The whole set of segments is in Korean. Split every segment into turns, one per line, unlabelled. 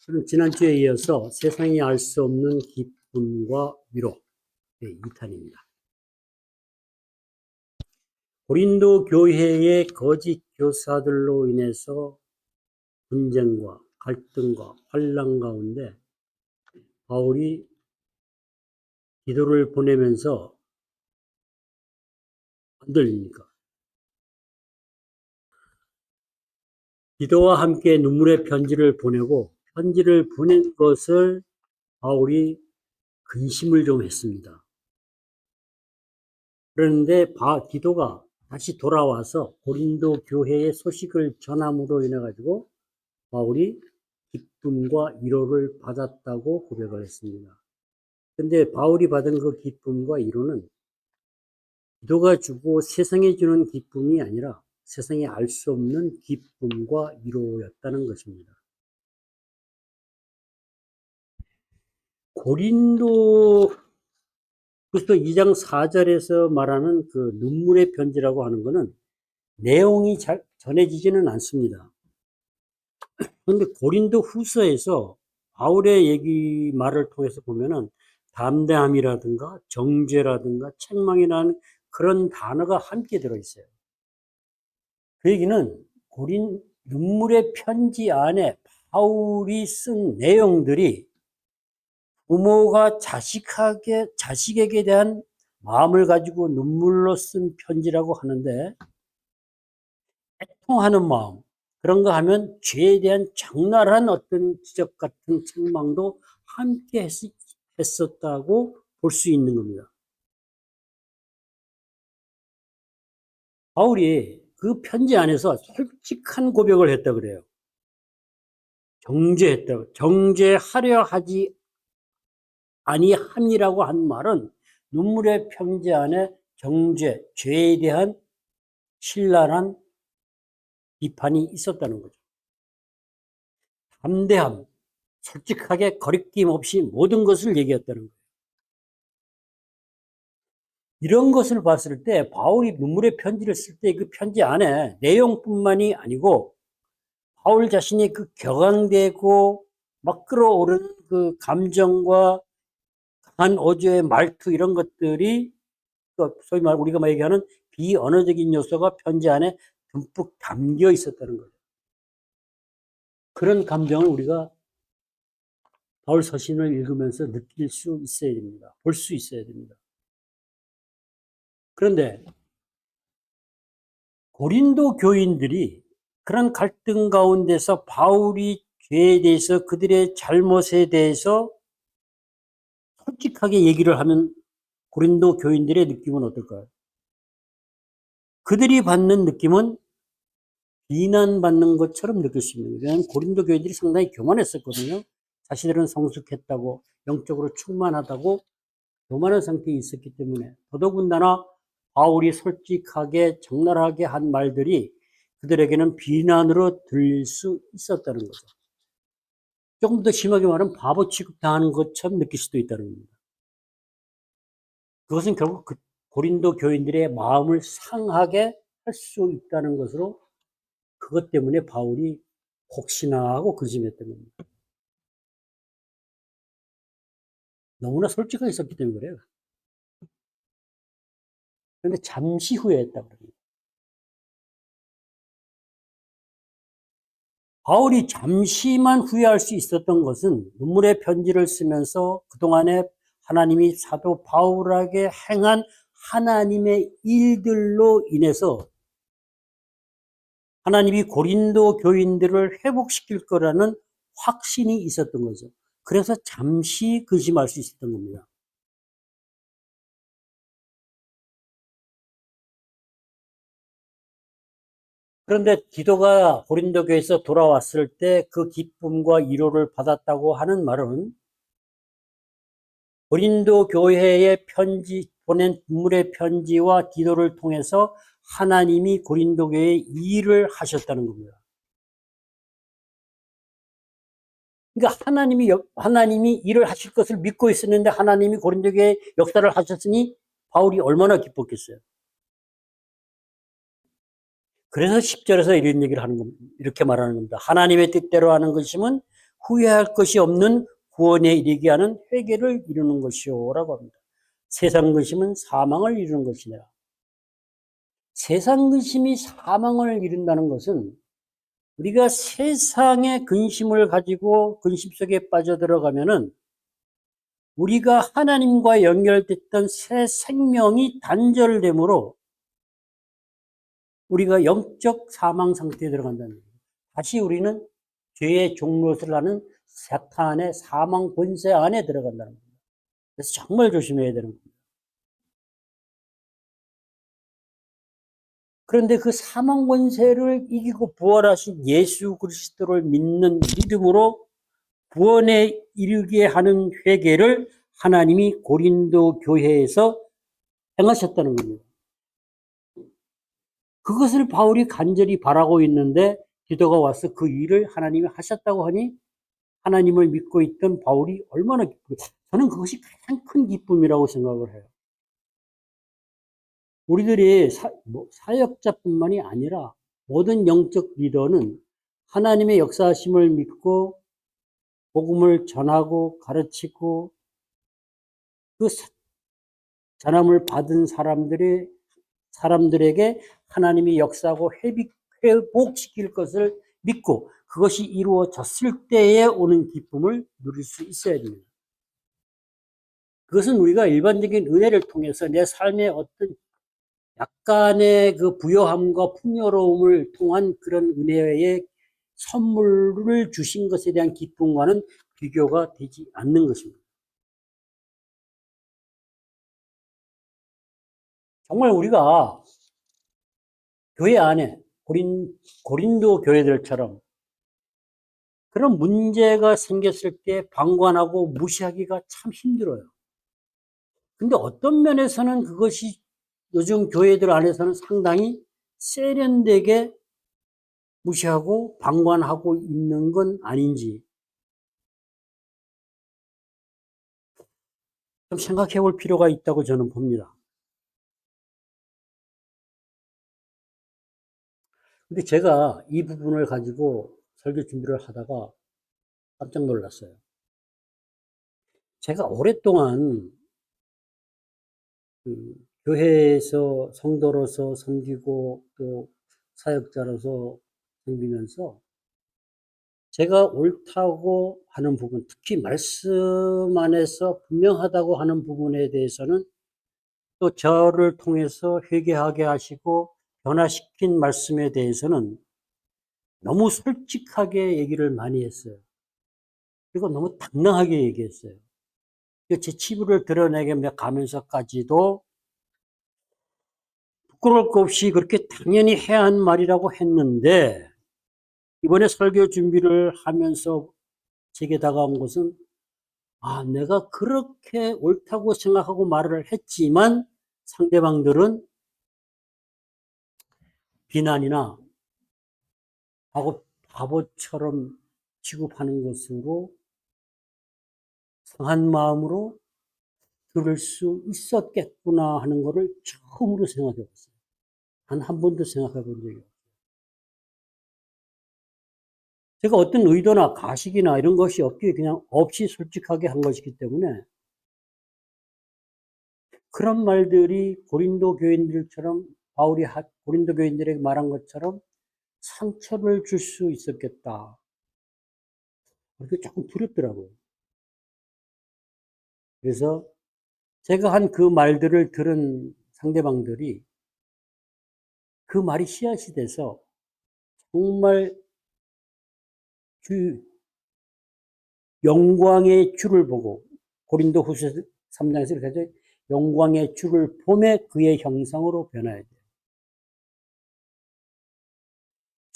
그럼 지난주에 이어서 세상이 알 수 없는 기쁨과 위로 2탄입니다. 고린도 교회의 거짓 교사들로 인해서 분쟁과 갈등과 환난 가운데 바울이 기도를 보내면서 안 들립니까? 기도와 함께 눈물의 편지를 보내고 편지를 보낸 것을 바울이 근심을 좀 했습니다. 그런데 기도가 다시 돌아와서 고린도 교회의 소식을 전함으로 인해 가지고 바울이 기쁨과 위로를 받았다고 고백을 했습니다. 근데 바울이 받은 그 기쁨과 위로는 기도가 주고 세상에 주는 기쁨이 아니라 세상에 알 수 없는 기쁨과 위로였다는 것입니다. 고린도 그래서 2장 4절에서 말하는 그 눈물의 편지라고 하는 것은 내용이 잘 전해지지는 않습니다. 그런데 고린도 후서에서 바울의 말을 통해서 보면은 담대함이라든가 정죄라든가 책망이라는 그런 단어가 함께 들어있어요. 그 얘기는 눈물의 편지 안에 바울이 쓴 내용들이 부모가 자식에게 대한 마음을 가지고 눈물로 쓴 편지라고 하는데, 애통하는 마음, 그런 거 하면 죄에 대한 적나라한 어떤 지적 같은 책망도 함께 했었다고 볼 수 있는 겁니다. 바울이 그 편지 안에서 솔직한 고백을 했다 그래요. 정죄하려 하지 아니함이라고 한 말은 눈물의 편지 안에 죄에 대한 신랄한 비판이 있었다는 거죠. 담대함, 솔직하게 거리낌 없이 모든 것을 얘기했다는 거예요. 이런 것을 봤을 때 바울이 눈물의 편지를 쓸 때 그 편지 안에 내용뿐만이 아니고 바울 자신이 그 격앙되고 막 끌어오르는 그 감정과 강한 어조의 말투 이런 것들이 소위 말 우리가 얘기하는 비언어적인 요소가 편지 안에 듬뿍 담겨 있었다는 거죠. 그런 감정을 우리가 바울 서신을 읽으면서 느낄 수 있어야 됩니다. 볼 수 있어야 됩니다. 그런데 고린도 교인들이 그런 갈등 가운데서 바울이 죄에 대해서 그들의 잘못에 대해서 솔직하게 얘기를 하면 고린도 교인들의 느낌은 어떨까요? 그들이 받는 느낌은 비난받는 것처럼 느낄 수 있는 거예요. 왜냐하면 고린도 교인들이 상당히 교만했었거든요. 자신들은 성숙했다고, 영적으로 충만하다고 교만한 상태에 있었기 때문에 더더군다나 바울이 솔직하게 적나라하게 한 말들이 그들에게는 비난으로 들릴 수 있었다는 거죠. 조금 더 심하게 말하면 바보 취급당하는 것처럼 느낄 수도 있다는 겁니다. 그것은 결국 그 고린도 교인들의 마음을 상하게 할 수 있다는 것으로 그것 때문에 바울이 혹시나 하고 근심했던 겁니다. 너무나 솔직하게 있었기 때문에 그래요. 그런데 잠시 후에 했다고 합니다. 바울이 잠시만 후회할 수 있었던 것은 눈물의 편지를 쓰면서 그동안에 하나님이 사도 바울에게 행한 하나님의 일들로 인해서 하나님이 고린도 교인들을 회복시킬 거라는 확신이 있었던 거죠. 그래서 잠시 근심할 수 있었던 겁니다. 그런데 디도가 고린도 교회에서 돌아왔을 때 그 기쁨과 위로를 받았다고 하는 말은 고린도 교회에 보낸 눈물의 편지와 기도를 통해서 하나님이 고린도 교회에 일을 하셨다는 겁니다. 그러니까 하나님이 일을 하실 것을 믿고 있었는데 하나님이 고린도 교회에 역사를 하셨으니 바울이 얼마나 기뻤겠어요. 그래서 10절에서 이런 얘기를 하는 겁니다. 이렇게 말하는 겁니다. 하나님의 뜻대로 하는 것이면 후회할 것이 없는 구원에 이르게 하는 회개를 이루는 것이요 라고 합니다. 세상 근심은 사망을 이루는 것이니라. 세상 근심이 사망을 이룬다는 것은 우리가 세상의 근심을 가지고 근심 속에 빠져들어가면은 우리가 하나님과 연결됐던 새 생명이 단절되므로 우리가 영적 사망 상태에 들어간다는 거예요. 다시 우리는 죄의 종노릇을 하는 사탄의 사망 권세 안에 들어간다는 겁니다. 그래서 정말 조심해야 되는 겁니다. 그런데 그 사망 권세를 이기고 부활하신 예수 그리스도를 믿는 믿음으로 구원에 이르게 하는 회개를 하나님이 고린도 교회에서 행하셨다는 겁니다. 그것을 바울이 간절히 바라고 있는데 디도가 와서 그 일을 하나님이 하셨다고 하니 하나님을 믿고 있던 바울이 얼마나 기쁘게, 저는 그것이 가장 큰 기쁨이라고 생각을 해요. 우리들이 사역자뿐만이 아니라 모든 영적 리더는 하나님의 역사하심을 믿고 복음을 전하고 가르치고 그 전함을 받은 사람들에게 하나님이 역사하고 회복시킬 것을 믿고 그것이 이루어졌을 때에 오는 기쁨을 누릴 수 있어야 됩니다. 그것은 우리가 일반적인 은혜를 통해서 내 삶의 어떤 약간의 그 부요함과 풍요로움을 통한 그런 은혜의 선물을 주신 것에 대한 기쁨과는 비교가 되지 않는 것입니다. 정말 우리가 교회 안에 고린도 교회들처럼 그런 문제가 생겼을 때 방관하고 무시하기가 참 힘들어요. 근데 어떤 면에서는 그것이 요즘 교회들 안에서는 상당히 세련되게 무시하고 방관하고 있는 건 아닌지 좀 생각해 볼 필요가 있다고 저는 봅니다. 근데 제가 이 부분을 가지고 설교 준비를 하다가 깜짝 놀랐어요. 제가 오랫동안 그 교회에서 성도로서 섬기고 또 사역자로서 섬기면서 제가 옳다고 하는 부분, 특히 말씀 안에서 분명하다고 하는 부분에 대해서는 또 저를 통해서 회개하게 하시고 변화시킨 말씀에 대해서는 너무 솔직하게 얘기를 많이 했어요. 그리고 너무 당당하게 얘기했어요. 제 치부를 드러내게 가면서까지도 부끄러울 것 없이 그렇게 당연히 해야 한 말이라고 했는데 이번에 설교 준비를 하면서 제게 다가온 것은 내가 그렇게 옳다고 생각하고 말을 했지만 상대방들은 비난이나 바보처럼 취급하는 것으로 상한 마음으로 들을 수 있었겠구나 하는 것을 처음으로 생각해 봤어요. 단 한 번도 생각해 본 적이 없어요. 제가 어떤 의도나 가식이나 이런 것이 없기에 그냥 없이 솔직하게 한 것이기 때문에 그런 말들이 고린도 교인들처럼 바울이 고린도 교인들에게 말한 것처럼 상처를 줄 수 있었겠다. 그렇게 조금 두렵더라고요. 그래서 제가 한 그 말들을 들은 상대방들이 그 말이 씨앗이 돼서 정말 주 영광의 주를 보고 고린도후서 3장에서 이렇게 하죠. 영광의 주를 보매 그의 형상으로 변화해야 돼요.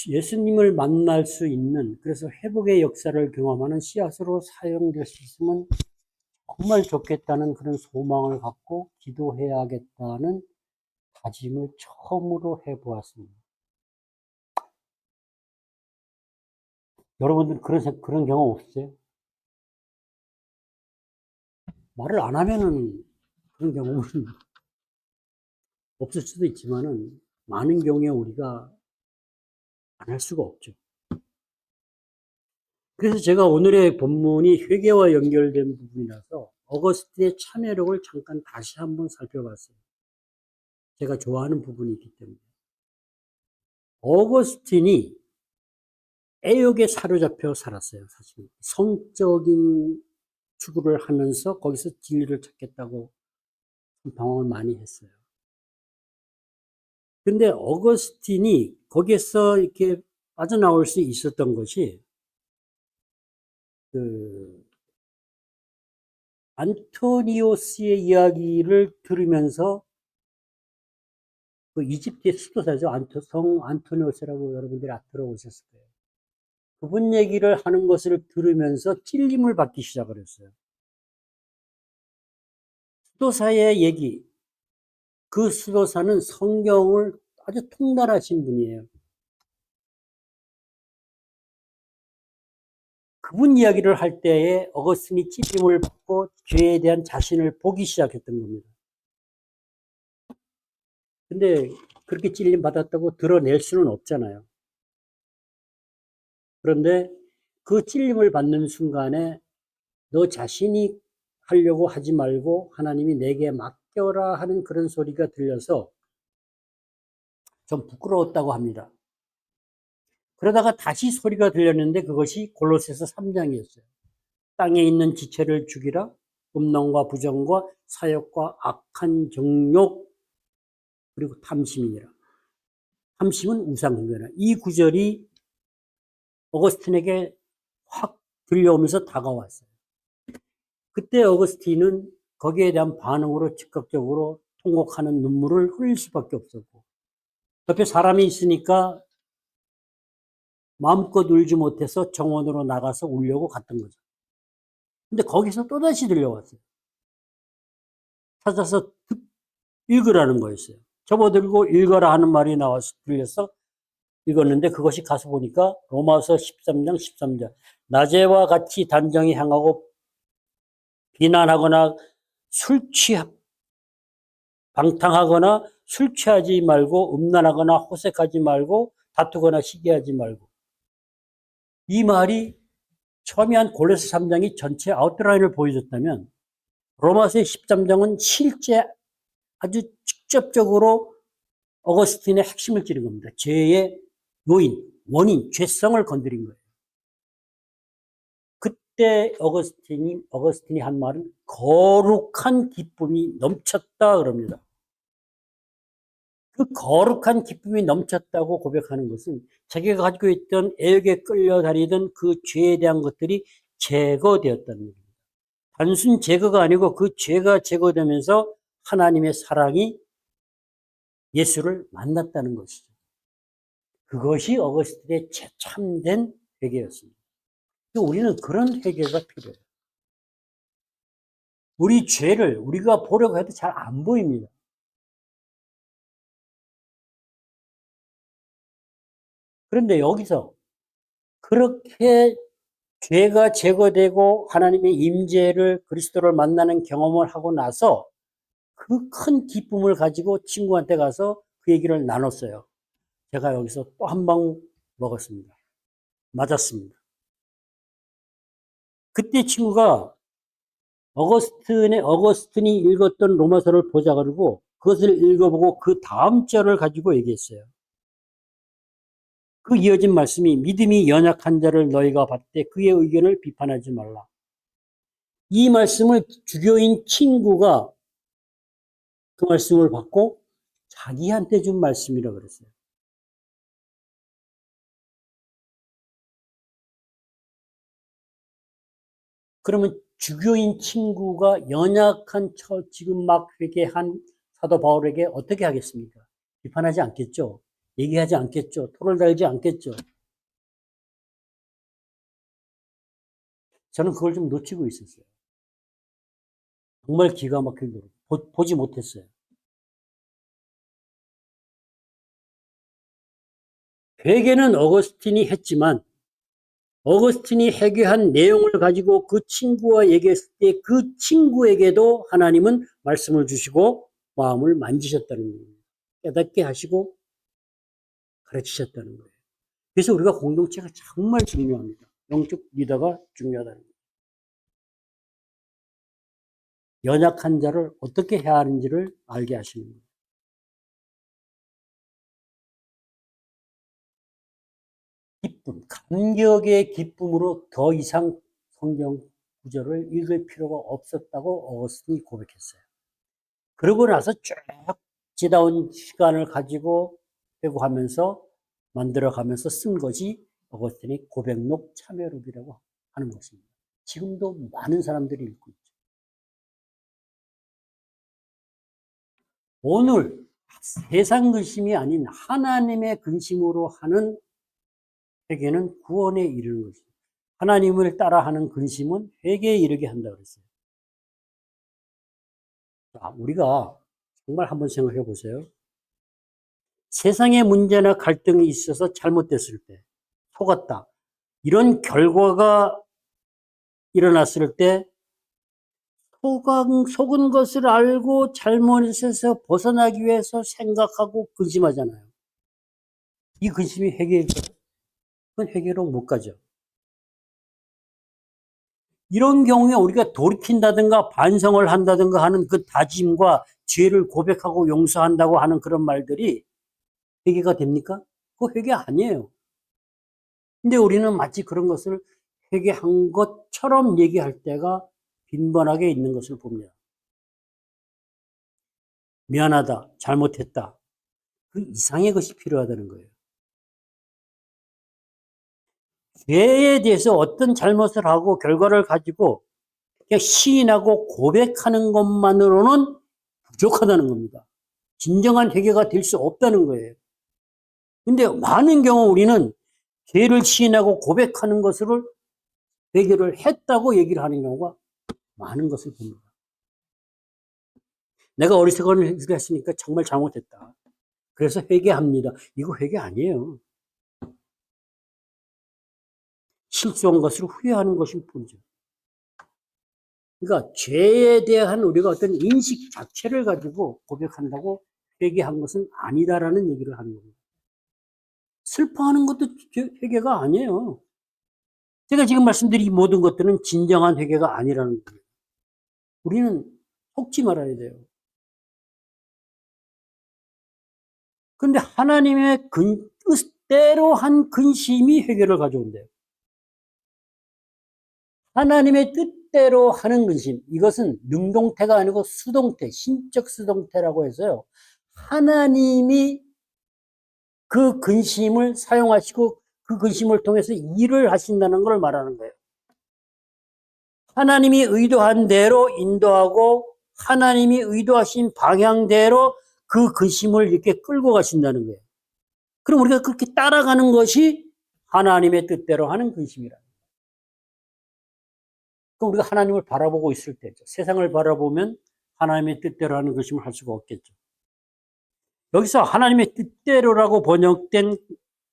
예수님을 만날 수 있는, 그래서 회복의 역사를 경험하는 씨앗으로 사용될 수 있으면 정말 좋겠다는 그런 소망을 갖고 기도해야겠다는 다짐을 처음으로 해보았습니다. 여러분들 그런 경험 없으세요? 말을 안 하면은 그런 경험은 없을 수도 있지만은 많은 경우에 우리가 안 할 수가 없죠. 그래서 제가 오늘의 본문이 회개와 연결된 부분이라서 어거스틴의 참여력을 잠깐 다시 한번 살펴봤어요. 제가 좋아하는 부분이 있기 때문에. 어거스틴이 애욕에 사로잡혀 살았어요, 사실. 성적인 추구를 하면서 거기서 진리를 찾겠다고 방황을 많이 했어요. 근데 어거스틴이 거기에서 이렇게 빠져나올 수 있었던 것이 그 안토니오스의 이야기를 들으면서 그 이집트의 수도사죠. 성 안토니오스라고 여러분들이 들어보셨을 거예요. 그분 얘기를 하는 것을 들으면서 찔림을 받기 시작을 했어요. 수도사의 얘기, 그 수도사는 성경을 아주 통달하신 분이에요. 그분 이야기를 할 때에 어거스틴이 찔림을 받고 죄에 대한 자신을 보기 시작했던 겁니다. 근데 그렇게 찔림 받았다고 드러낼 수는 없잖아요. 그런데 그 찔림을 받는 순간에 너 자신이 하려고 하지 말고 하나님이 내게 맡겨라 하는 그런 소리가 들려서 좀 부끄러웠다고 합니다. 그러다가 다시 소리가 들렸는데 그것이 골로새서 3장이었어요. 땅에 있는 지체를 죽이라. 음란과 부정과 사욕과 악한 정욕 그리고 탐심이니라. 탐심은 우상숭배라. 이 구절이 어거스틴에게 확 들려오면서 다가왔어요. 그때 어거스틴은 거기에 대한 반응으로 즉각적으로 통곡하는 눈물을 흘릴 수밖에 없었고 옆에 사람이 있으니까 마음껏 울지 못해서 정원으로 나가서 울려고 갔던 거죠. 근데 거기서 또다시 들려왔어요. 찾아서 읽으라는 거였어요. 접어들고 읽어라 하는 말이 나와서 들려서 읽었는데 그것이 가서 보니까 로마서 13장 13절 낮에와 같이 단정히 향하고 비난하거나 방탕하거나 술 취하지 말고 음란하거나 호색하지 말고 다투거나 시기하지 말고 이 말이 처음에 한 골로새 3장이 전체 아웃라인을 보여줬다면 로마서의 13장은 실제 아주 직접적으로 어거스틴의 핵심을 찌른 겁니다. 죄의 요인, 원인, 죄성을 건드린 거예요. 그때 어거스틴이 한 말은 거룩한 기쁨이 넘쳤다 그럽니다. 그 거룩한 기쁨이 넘쳤다고 고백하는 것은 자기가 가지고 있던 애욕에 끌려다니던 그 죄에 대한 것들이 제거되었다는 겁니다. 단순 제거가 아니고 그 죄가 제거되면서 하나님의 사랑이 예수를 만났다는 것이죠. 그것이 어거스틴의 참된 회개였습니다. 우리는 그런 회개가 필요해요. 우리 죄를 우리가 보려고 해도 잘 안 보입니다. 그런데 여기서 그렇게 죄가 제거되고 하나님의 임재를 그리스도를 만나는 경험을 하고 나서 그 큰 기쁨을 가지고 친구한테 가서 그 얘기를 나눴어요. 제가 여기서 또 한 방 먹었습니다. 맞았습니다. 그때 친구가 어거스틴이 읽었던 로마서를 보자 그러고 그것을 읽어보고 그 다음 절을 가지고 얘기했어요. 그 이어진 말씀이 믿음이 연약한 자를 너희가 봤되 그의 의견을 비판하지 말라. 이 말씀을 주교인 친구가 그 말씀을 받고 자기한테 준 말씀이라고 그랬어요. 그러면 주교인 친구가 연약한 지금 막 회개한 사도 바울에게 어떻게 하겠습니까? 비판하지 않겠죠. 얘기하지 않겠죠. 토를 달지 않겠죠. 저는 그걸 좀 놓치고 있었어요. 정말 기가 막힐 노릇. 보지 못했어요. 회개는 어거스틴이 했지만 어거스틴이 회개한 내용을 가지고 그 친구와 얘기했을 때 그 친구에게도 하나님은 말씀을 주시고 마음을 만지셨다는 거예요. 깨닫게 하시고 가르치셨다는 거예요. 그래서 우리가 공동체가 정말 중요합니다. 영적 리더가 중요하다는 거예요. 연약한 자를 어떻게 해야 하는지를 알게 하시는 거예요. 기쁨, 감격의 기쁨으로 더 이상 성경 구절을 읽을 필요가 없었다고 어거스틴이 고백했어요. 그러고 나서 쭉 지나온 시간을 가지고 회고하면서 만들어가면서 쓴 것이 어거스틴의 고백록 참여록이라고 하는 것입니다. 지금도 많은 사람들이 읽고 있죠. 오늘 세상 근심이 아닌 하나님의 근심으로 하는 회개는 구원에 이르는 것입니다. 하나님을 따라하는 근심은 회개에 이르게 한다고 그랬어요. 자, 우리가 정말 한번 생각해 보세요. 세상의 문제나 갈등이 있어서 잘못됐을 때, 속았다. 이런 결과가 일어났을 때, 속은 것을 알고 잘못에서 벗어나기 위해서 생각하고 근심하잖아요. 이 근심이 회개일까요? 그건 회개로 못 가죠. 이런 경우에 우리가 돌이킨다든가 반성을 한다든가 하는 그 다짐과 죄를 고백하고 용서한다고 하는 그런 말들이 회개가 됩니까? 그거 회개 아니에요. 근데 우리는 마치 그런 것을 회개한 것처럼 얘기할 때가 빈번하게 있는 것을 봅니다. 미안하다, 잘못했다. 그 이상의 것이 필요하다는 거예요. 죄에 대해서 어떤 잘못을 하고 결과를 가지고 그냥 시인하고 고백하는 것만으로는 부족하다는 겁니다. 진정한 회개가 될 수 없다는 거예요. 근데 많은 경우 우리는 죄를 시인하고 고백하는 것을 회개를 했다고 얘기를 하는 경우가 많은 것을 봅니다. 내가 어리석은 일을 했으니까 정말 잘못했다. 그래서 회개합니다. 이거 회개 아니에요. 실수한 것을 후회하는 것일 뿐이죠. 그러니까 죄에 대한 우리가 어떤 인식 자체를 가지고 고백한다고 회개한 것은 아니다라는 얘기를 하는 겁니다. 슬퍼하는 것도 회개가 아니에요. 제가 지금 말씀드린 이 모든 것들은 진정한 회개가 아니라는 거예요. 우리는 속지 말아야 돼요. 그런데 하나님의 뜻대로 한 근심이 회개를 가져온대요. 하나님의 뜻대로 하는 근심. 이것은 능동태가 아니고 수동태, 신적 수동태라고 해서요. 하나님이 그 근심을 사용하시고 그 근심을 통해서 일을 하신다는 걸 말하는 거예요. 하나님이 의도한 대로 인도하고 하나님이 의도하신 방향대로 그 근심을 이렇게 끌고 가신다는 거예요. 그럼 우리가 그렇게 따라가는 것이 하나님의 뜻대로 하는 근심이라. 그럼 우리가 하나님을 바라보고 있을 때죠. 세상을 바라보면 하나님의 뜻대로 하는 근심을 할 수가 없겠죠. 여기서 하나님의 뜻대로라고 번역된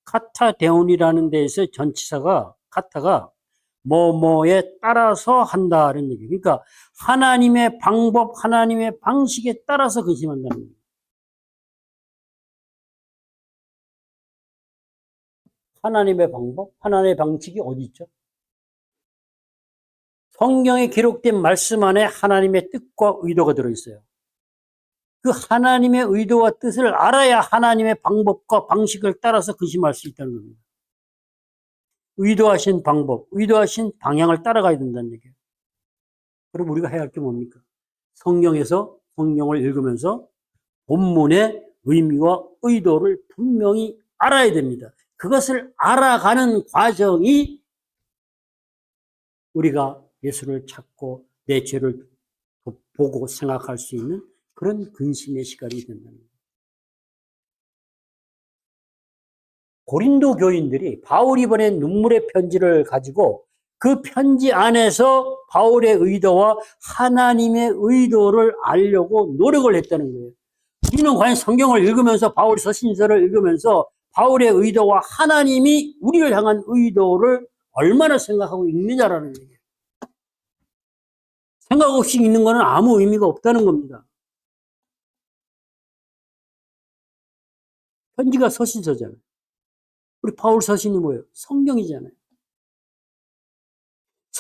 카타데온이라는 데에서 전치사가 카타가 뭐뭐에 따라서 한다는 얘기. 그러니까 하나님의 방법, 하나님의 방식에 따라서 근심한다는 얘기. 하나님의 방법, 하나님의 방식이 어디 있죠? 성경에 기록된 말씀 안에 하나님의 뜻과 의도가 들어있어요. 그 하나님의 의도와 뜻을 알아야 하나님의 방법과 방식을 따라서 근심할 수 있다는 겁니다. 의도하신 방법, 의도하신 방향을 따라가야 된다는 얘기예요. 그럼 우리가 해야 할 게 뭡니까? 성경에서 성경을 읽으면서 본문의 의미와 의도를 분명히 알아야 됩니다. 그것을 알아가는 과정이 우리가 예수를 찾고 내 죄를 보고 생각할 수 있는 그런 근심의 시간이 된다는 거예요. 고린도 교인들이 바울이 보낸 눈물의 편지를 가지고 그 편지 안에서 바울의 의도와 하나님의 의도를 알려고 노력을 했다는 거예요. 우리는 과연 성경을 읽으면서 바울 서신서를 읽으면서 바울의 의도와 하나님이 우리를 향한 의도를 얼마나 생각하고 있느냐라는 얘기예요. 생각 없이 읽는 것은 아무 의미가 없다는 겁니다. 편지가 서신서잖아요. 우리 바울 서신이 뭐예요? 성경이잖아요.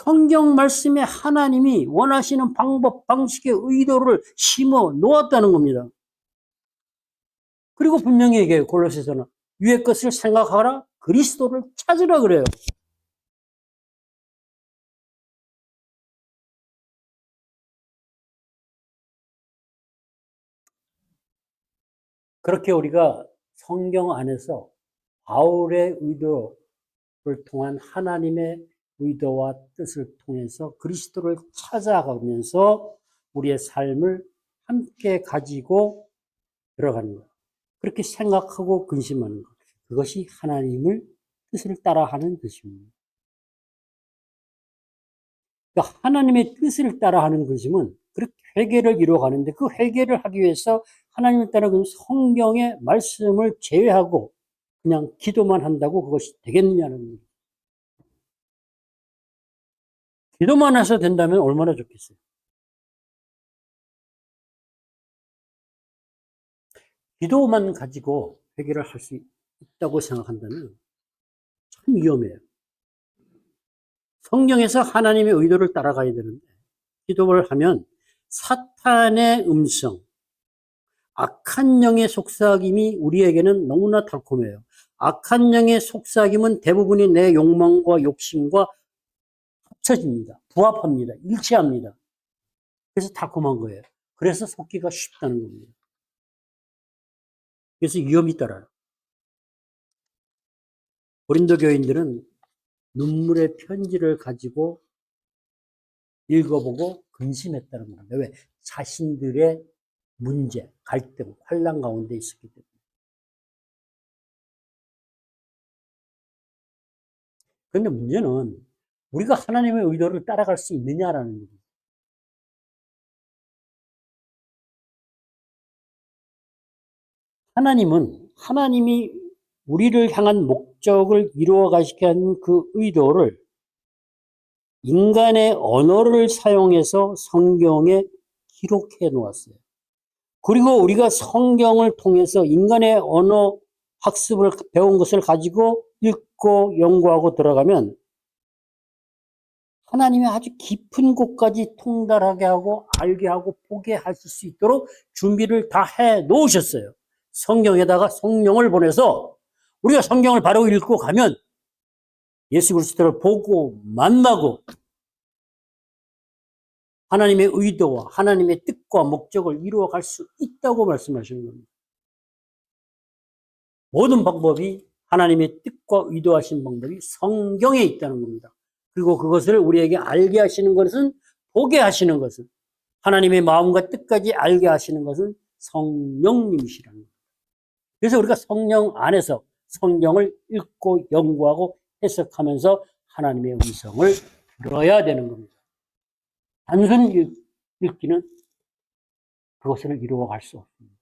성경 말씀에 하나님이 원하시는 방법, 방식의 의도를 심어 놓았다는 겁니다. 그리고 분명히 얘기해요. 골로새서는 위의 것을 생각하라, 그리스도를 찾으라 그래요. 그렇게 우리가 성경 안에서 바울의 의도를 통한 하나님의 의도와 뜻을 통해서 그리스도를 찾아가면서 우리의 삶을 함께 가지고 들어가는 것. 그렇게 생각하고 근심하는 것. 그것이 하나님을 뜻을 따라하는 것입니다. 그러니까 하나님의 뜻을 따라하는 것임은 그렇게 회개를 이루어가는데 그 회개를 하기 위해서 하나님을 따라 그 성경의 말씀을 제외하고 그냥 기도만 한다고 그것이 되겠느냐는 거예요. 기도만 해서 된다면 얼마나 좋겠어요. 기도만 가지고 회개를 할 수 있다고 생각한다면 참 위험해요. 성경에서 하나님의 의도를 따라가야 되는데 기도를 하면 사탄의 음성, 악한 영의 속삭임이 우리에게는 너무나 달콤해요. 악한 영의 속삭임은 대부분이 내 욕망과 욕심과 합쳐집니다. 부합합니다. 일치합니다. 그래서 달콤한 거예요. 그래서 속기가 쉽다는 겁니다. 그래서 위험이 따라요. 고린도 교인들은 눈물의 편지를 가지고 읽어보고 근심했다는 겁니다. 왜? 자신들의 문제, 갈등, 환난 가운데 있었기 때문에. 그런데 문제는 우리가 하나님의 의도를 따라갈 수 있느냐라는 겁니다. 하나님이 우리를 향한 목적을 이루어 가시게 한 그 의도를 인간의 언어를 사용해서 성경에 기록해 놓았어요. 그리고 우리가 성경을 통해서 인간의 언어 학습을 배운 것을 가지고 읽고 연구하고 들어가면 하나님의 아주 깊은 곳까지 통달하게 하고 알게 하고 보게 하실 수 있도록 준비를 다 해 놓으셨어요. 성경에다가 성령을 보내서 우리가 성경을 바로 읽고 가면 예수 그리스도를 보고 만나고 하나님의 의도와 하나님의 뜻과 목적을 이루어갈 수 있다고 말씀하시는 겁니다. 모든 방법이 하나님의 뜻과 의도하신 방법이 성경에 있다는 겁니다. 그리고 그것을 우리에게 알게 하시는 것은, 보게 하시는 것은, 하나님의 마음과 뜻까지 알게 하시는 것은 성령님이시라는 겁니다. 그래서 우리가 성령 안에서 성경을 읽고 연구하고 해석하면서 하나님의 음성을 들어야 되는 겁니다. 단순 읽기는 그것을 이루어갈 수 없습니다.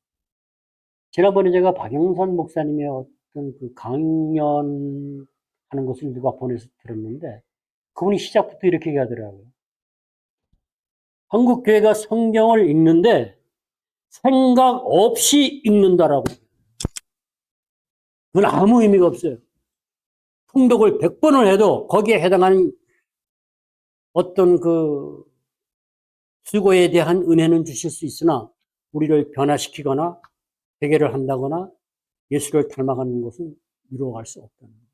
지난번에 제가 박영선 목사님의 어떤 그 강연하는 것을 누가 보내서 들었는데 그분이 시작부터 이렇게 얘기하더라고요. 한국 교회가 성경을 읽는데 생각 없이 읽는다라고. 그건 아무 의미가 없어요. 통독을 100번을 해도 거기에 해당하는 어떤 그 수고에 대한 은혜는 주실 수 있으나 우리를 변화시키거나 회개를 한다거나 예수를 닮아가는 것은 이루어갈 수 없다는 거예요.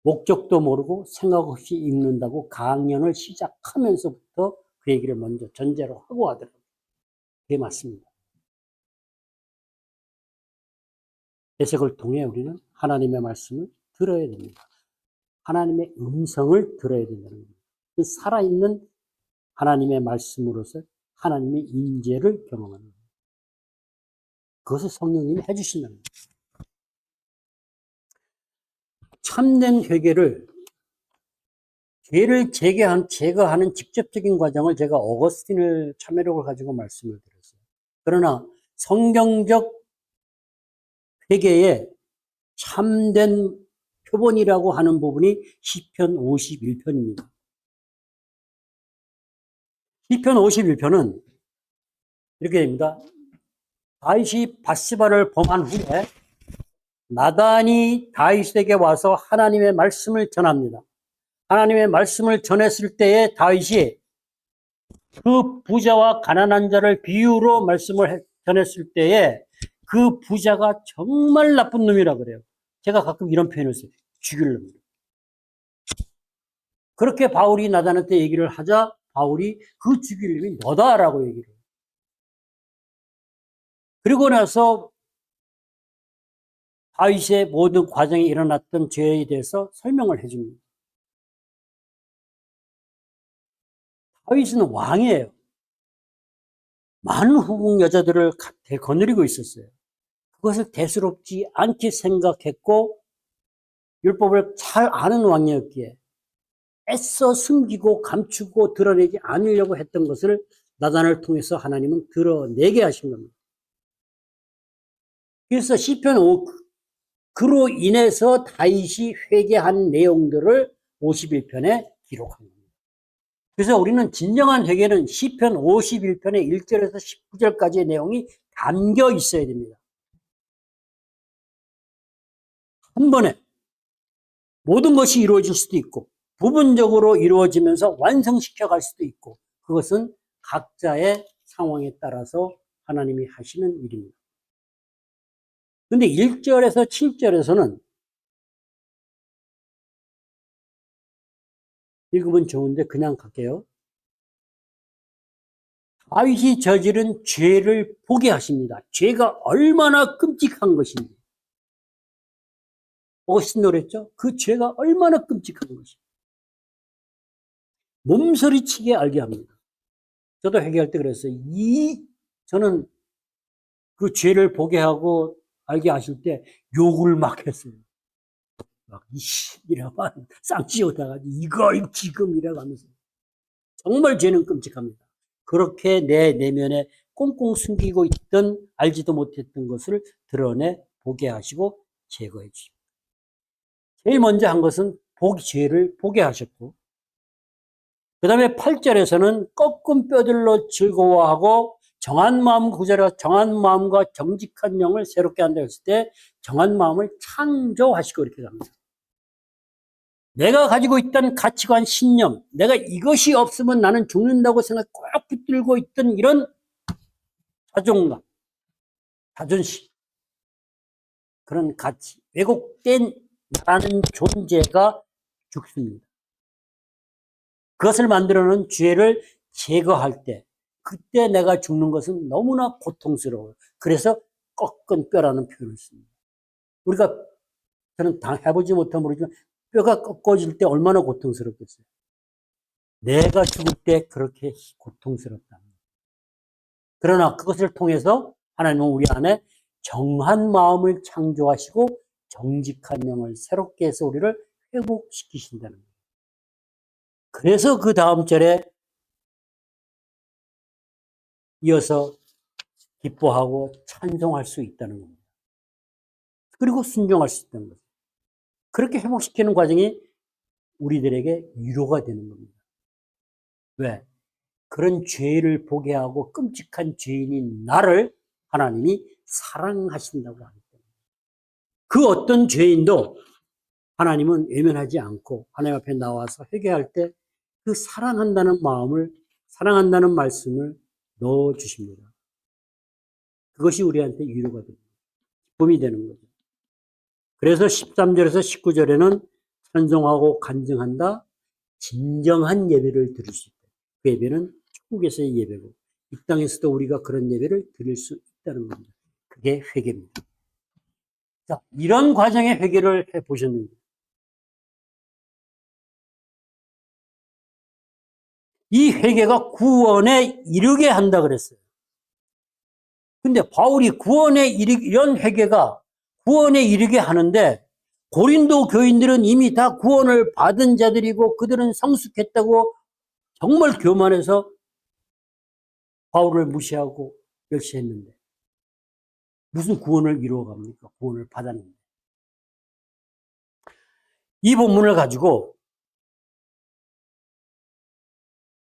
목적도 모르고 생각 없이 읽는다고 강연을 시작하면서부터 그 얘기를 먼저 전제로 하고 하더라고요. 그게 맞습니다. 해석을 통해 우리는 하나님의 말씀을 들어야 됩니다. 하나님의 음성을 들어야 된다는 겁니다. 그 살아있는 하나님의 말씀으로서 하나님의 임재를 경험하는 겁니다. 그것을 성령님이 해주신다는 겁니다. 참된 회개를 죄를 제거하는 직접적인 과정을 제가 어거스틴을 참회록을 가지고 말씀을 드렸어요. 그러나 성경적 회개의 참된 표본이라고 하는 부분이 시편 51편입니다. 시편 51편은 이렇게 됩니다. 다윗이 밧시바를 범한 후에 나단이 다윗에게 와서 하나님의 말씀을 전합니다. 하나님의 말씀을 전했을 때에 다윗이 그 부자와 가난한 자를 비유로 말씀을 전했을 때에 그 부자가 정말 나쁜 놈이라 그래요. 제가 가끔 이런 표현을 써요. 죽일 놈. 그렇게 바울이 나단한테 얘기를 하자 바울이 그 죽일 놈이 너다라고 얘기를 해요. 그리고 나서 다윗의 모든 과정에 일어났던 죄에 대해서 설명을 해줍니다. 다윗은 왕이에요. 많은 후궁 여자들을 거느리고 있었어요. 그것을 대수롭지 않게 생각했고 율법을 잘 아는 왕이었기에 애써 숨기고 감추고 드러내지 않으려고 했던 것을 나단을 통해서 하나님은 드러내게 하신 겁니다. 그래서 시편 5, 그로 인해서 다윗이 회개한 내용들을 51편에 기록한 겁니다. 그래서 우리는 진정한 회개는 시편 51편의 1절에서 19절까지의 내용이 담겨 있어야 됩니다. 한 번에 모든 것이 이루어질 수도 있고 부분적으로 이루어지면서 완성시켜 갈 수도 있고 그것은 각자의 상황에 따라서 하나님이 하시는 일입니다. 그런데 1절에서 7절에서는 읽으면 좋은데 그냥 갈게요. 다윗이 저지른 죄를 보게 하십니다. 죄가 얼마나 끔찍한 것인지. 어신 노랬죠? 그 죄가 얼마나 끔찍한 것인지. 몸서리치게 알게 합니다. 저도 회개할 때 그랬어요. 저는 그 죄를 보게 하고 알게 하실 때 욕을 막 했어요. 막, 이러고 쌍찌오다가 이거 지금 이라고 하면서. 정말 죄는 끔찍합니다. 그렇게 내 내면에 꽁꽁 숨기고 있던 알지도 못했던 것을 드러내 보게 하시고 제거해 주십니다. 제일 먼저 한 것은 죄를 보게 하셨고 그 다음에 8절에서는 꺾은 뼈들로 즐거워하고 정한 마음, 9절에 정한 마음과 정직한 영을 새롭게 한다 했을 때 정한 마음을 창조하시고 이렇게 갑니다. 내가 가지고 있던 가치관, 신념, 내가 이것이 없으면 나는 죽는다고 생각 꼭 붙들고 있던 이런 자존감, 자존심, 그런 가치, 왜곡된 나라는 존재가 죽습니다. 그것을 만들어놓은 죄를 제거할 때, 그때 내가 죽는 것은 너무나 고통스러워요. 그래서 꺾은 뼈라는 표현을 씁니다. 우리가, 저는 해보지 못하면 모르지만, 뼈가 꺾어질 때 얼마나 고통스럽겠어요. 내가 죽을 때 그렇게 고통스럽다. 그러나 그것을 통해서 하나님은 우리 안에 정한 마음을 창조하시고 정직한 영을 새롭게 해서 우리를 회복시키신다는 거예요. 그래서 그 다음 절에 이어서 기뻐하고 찬송할 수 있다는 겁니다. 그리고 순종할 수 있다는 거죠. 그렇게 회복시키는 과정이 우리들에게 위로가 되는 겁니다. 왜? 그런 죄를 보게 하고 끔찍한 죄인인 나를 하나님이 사랑하신다고 하기 때문에 그 어떤 죄인도 하나님은 외면하지 않고 하나님 앞에 나와서 회개할 때 그 사랑한다는 마음을, 사랑한다는 말씀을 넣어주십니다. 그것이 우리한테 위로가 됩니다. 기쁨이 되는 거죠. 그래서 13절에서 19절에는 찬송하고 간증한다, 진정한 예배를 드릴 수 있다. 그 예배는 천국에서의 예배고 이 땅에서도 우리가 그런 예배를 드릴 수 있다는 겁니다. 그게 회개입니다. 자, 이런 과정의 회개를 해보셨는지, 이 회개가 구원에 이르게 한다 그랬어요. 근데 바울이 이런 회개가 구원에 이르게 하는데 고린도 교인들은 이미 다 구원을 받은 자들이고 그들은 성숙했다고 정말 교만해서 바울을 무시하고 멸시했는데 무슨 구원을 이루어갑니까? 구원을 받았는데. 이 본문을 가지고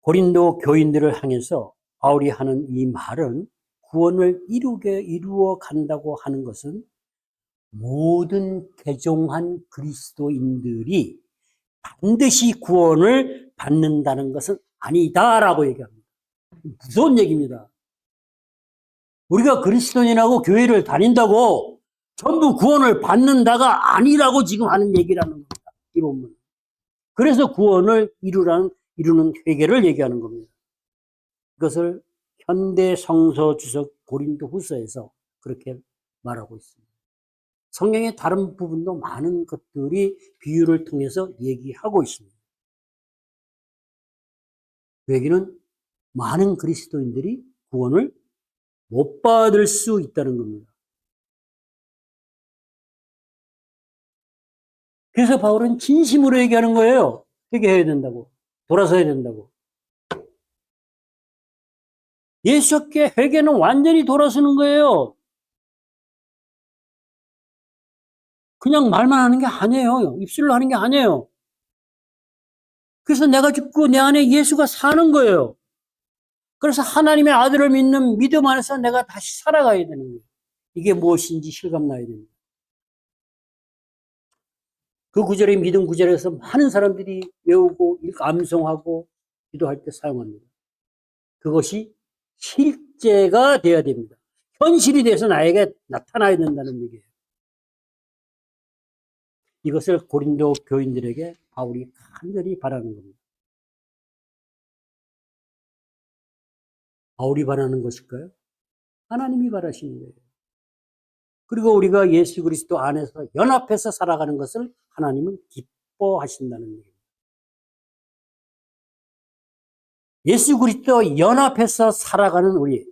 고린도 교인들을 향해서 바울이 하는 이 말은 구원을 이루어 간다고 하는 것은 모든 개종한 그리스도인들이 반드시 구원을 받는다는 것은 아니다라고 얘기합니다. 무서운 얘기입니다. 우리가 그리스도인하고 교회를 다닌다고 전부 구원을 받는다가 아니라고 지금 하는 얘기라는 겁니다. 이 본문. 그래서 구원을 이루는 회개를 얘기하는 겁니다. 이것을 현대 성서 주석 고린도 후서에서 그렇게 말하고 있습니다. 성경의 다른 부분도 많은 것들이 비유를 통해서 얘기하고 있습니다. 그 얘기는 많은 그리스도인들이 구원을 못 받을 수 있다는 겁니다. 그래서 바울은 진심으로 얘기하는 거예요. 회개해야 된다고. 돌아서야 된다고. 예수께 회개는 완전히 돌아서는 거예요. 그냥 말만 하는 게 아니에요. 입술로 하는 게 아니에요. 그래서 내가 죽고 내 안에 예수가 사는 거예요. 그래서 하나님의 아들을 믿는 믿음 안에서 내가 다시 살아가야 되는 거예요. 이게 무엇인지 실감나야 됩니다. 그 구절의 믿음 구절에서 많은 사람들이 외우고 암송하고 기도할 때 사용합니다. 그것이 실제가 돼야 됩니다. 현실이 돼서 나에게 나타나야 된다는 얘기예요. 이것을 고린도 교인들에게 바울이 간절히 바라는 겁니다. 바울이 바라는 것일까요? 하나님이 바라시는 거예요. 그리고 우리가 예수 그리스도 안에서 연합해서 살아가는 것을 하나님은 기뻐하신다는 얘기입니다. 예수 그리스도 연합해서 살아가는 우리,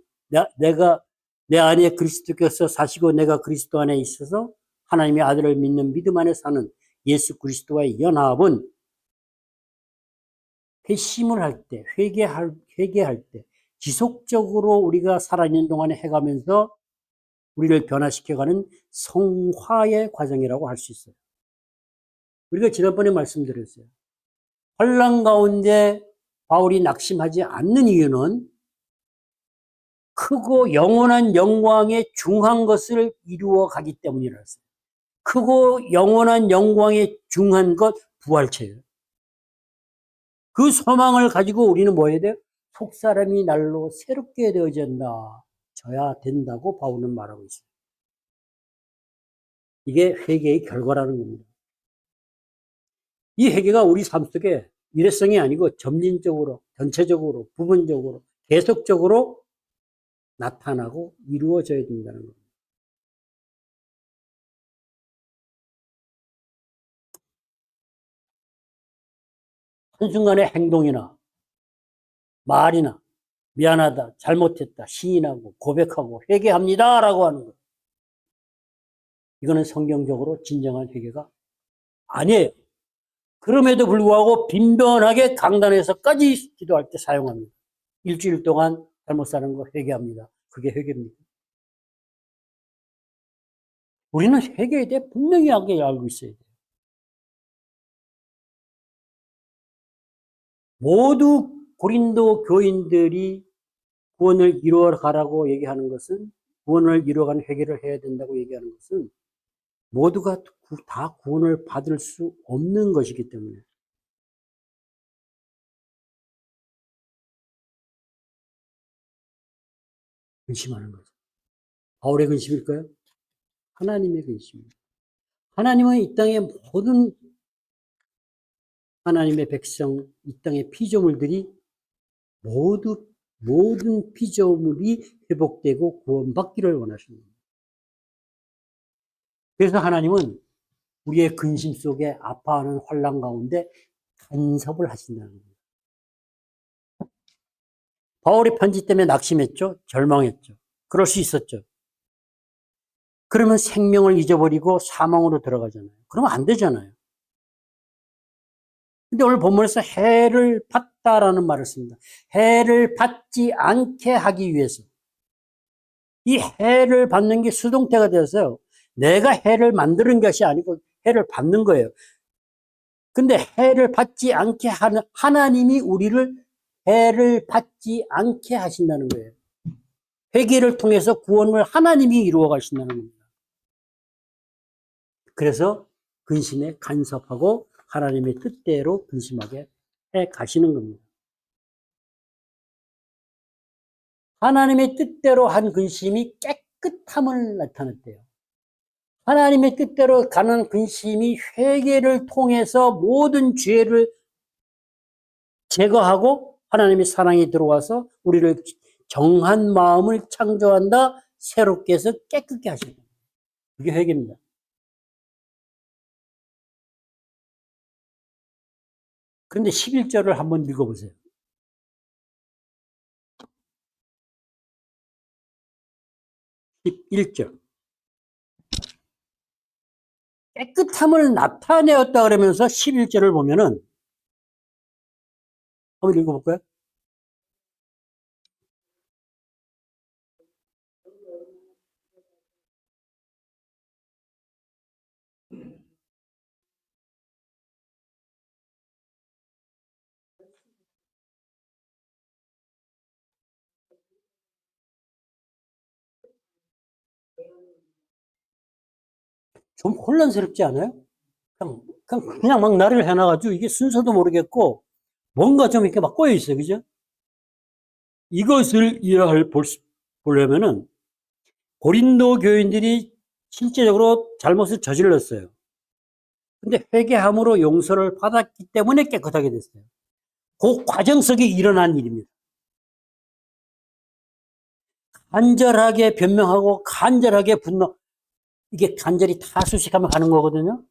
내가 내 안에 그리스도께서 사시고 내가 그리스도 안에 있어서 하나님의 아들을 믿는 믿음 안에 사는 예수 그리스도와의 연합은 회심을 할 때, 회개할 때 지속적으로 우리가 살아있는 동안에 해가면서 우리를 변화시켜가는 성화의 과정이라고 할 수 있어요. 우리가 지난번에 말씀드렸어요. 환난 가운데 바울이 낙심하지 않는 이유는 크고 영원한 영광에 중한 것을 이루어 가기 때문이라서. 크고 영원한 영광에 중한 것 부활체예요. 그 소망을 가지고 우리는 뭐 해야 돼요? 속사람이 날로 새롭게 되어져야 된다고 바울은 말하고 있어요. 이게 회개의 결과라는 겁니다. 이 회개가 우리 삶 속에 일회성이 아니고 점진적으로, 전체적으로, 부분적으로, 계속적으로 나타나고 이루어져야 된다는 겁니다. 한순간의 행동이나 말이나 미안하다, 잘못했다, 시인하고 고백하고 회개합니다 라고 하는 것. 이거는 성경적으로 진정한 회개가 아니에요. 그럼에도 불구하고 빈번하게 강단에서까지 기도할 때 사용합니다. 일주일 동안 잘못 사는 거 회개합니다. 그게 회개입니다. 우리는 회개에 대해 분명히 알고 있어야 돼요. 모두 고린도 교인들이 구원을 이루어가라고 얘기하는 것은, 구원을 이루어가는 회개를 해야 된다고 얘기하는 것은 모두가 다 구원을 받을 수 없는 것이기 때문에 근심하는 거죠. 바울의 근심일까요? 하나님의 근심입니다. 하나님은 이 땅의 모든 하나님의 백성, 이 땅의 피조물들이 모든 피조물이 회복되고 구원받기를 원하십니다. 그래서 하나님은 우리의 근심 속에 아파하는 환난 가운데 간섭을 하신다는 겁니다. 바울의 편지 때문에 낙심했죠. 절망했죠. 그럴 수 있었죠. 그러면 생명을 잊어버리고 사망으로 들어가잖아요. 그러면 안 되잖아요. 근데 오늘 본문에서 해를 받다라는 말을 씁니다. 해를 받지 않게 하기 위해서. 이 해를 받는 게 수동태가 되어서요. 내가 해를 만드는 것이 아니고 해를 받는 거예요. 근데 해를 받지 않게 하는 하나님이 우리를 해를 받지 않게 하신다는 거예요. 회개를 통해서 구원을 하나님이 이루어 가신다는 겁니다. 그래서 근심에 간섭하고 하나님의 뜻대로 근심하게 해 가시는 겁니다. 하나님의 뜻대로 한 근심이 깨끗함을 나타냈대요. 하나님의 뜻대로 가는 근심이 회개를 통해서 모든 죄를 제거하고 하나님의 사랑이 들어와서 우리를 정한 마음을 창조한다, 새롭게 해서 깨끗게 하신다. 그게 회개입니다. 그런데 11절을 한번 읽어보세요. 11절. 깨끗함을 나타내었다 그러면서 11절을 보면은 한번 읽어볼까요? 좀 혼란스럽지 않아요? 그냥 막 나를 해놔가지고 이게 순서도 모르겠고 뭔가 좀 이렇게 막 꼬여있어요. 그죠? 이것을 보려면은 고린도 교인들이 실제적으로 잘못을 저질렀어요. 근데 회개함으로 용서를 받았기 때문에 깨끗하게 됐어요. 그 과정 속에 일어난 일입니다. 간절하게 변명하고 간절하게 분노, 이게 간절히 다 수식하면 가는 거거든요.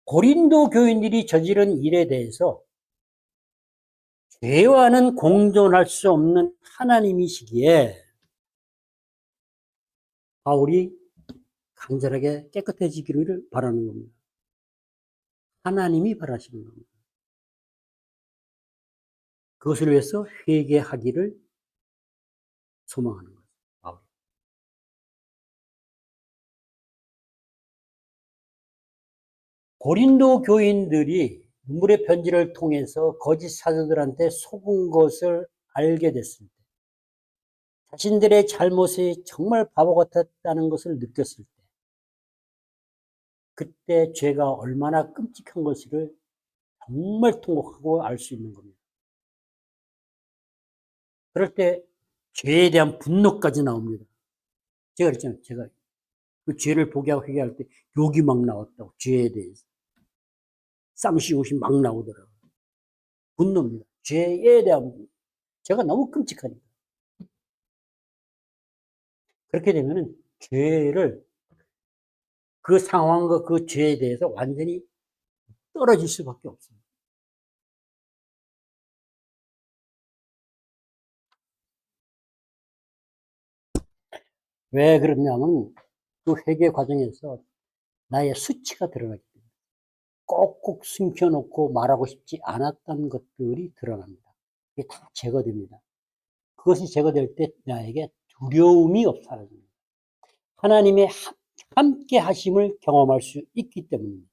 고린도 교인들이 저지른 일에 대해서 죄와는 공존할 수 없는 하나님이시기에 바울이 간절하게 깨끗해지기를 바라는 겁니다. 하나님이 바라시는 겁니다. 그것을 위해서 회개하기를 소망하는 거죠. 바울이. 고린도 교인들이 눈물의 편지를 통해서 거짓 사도들한테 속은 것을 알게 됐을 때, 자신들의 잘못이 정말 바보 같았다는 것을 느꼈을 때, 그때 죄가 얼마나 끔찍한 것을 정말 통곡하고 알 수 있는 겁니다. 그럴 때 죄에 대한 분노까지 나옵니다. 제가 그랬잖아요. 제가 그 죄를 보게 하고 회개할 때 욕이 막 나왔다고, 죄에 대해서. 쌍시옷이 막 나오더라고요. 분노입니다. 죄에 대한 분노. 제가 너무 끔찍하니까. 그렇게 되면은 죄를, 그 상황과 그 죄에 대해서 완전히 떨어질 수밖에 없어요. 왜 그러냐면 그 회개 과정에서 나의 수치가 드러나기 때문에 꼭꼭 숨겨놓고 말하고 싶지 않았던 것들이 드러납니다. 이게 다 제거됩니다. 그것이 제거될 때 나에게 두려움이 사라집니다. 하나님의 함께 하심을 경험할 수 있기 때문입니다.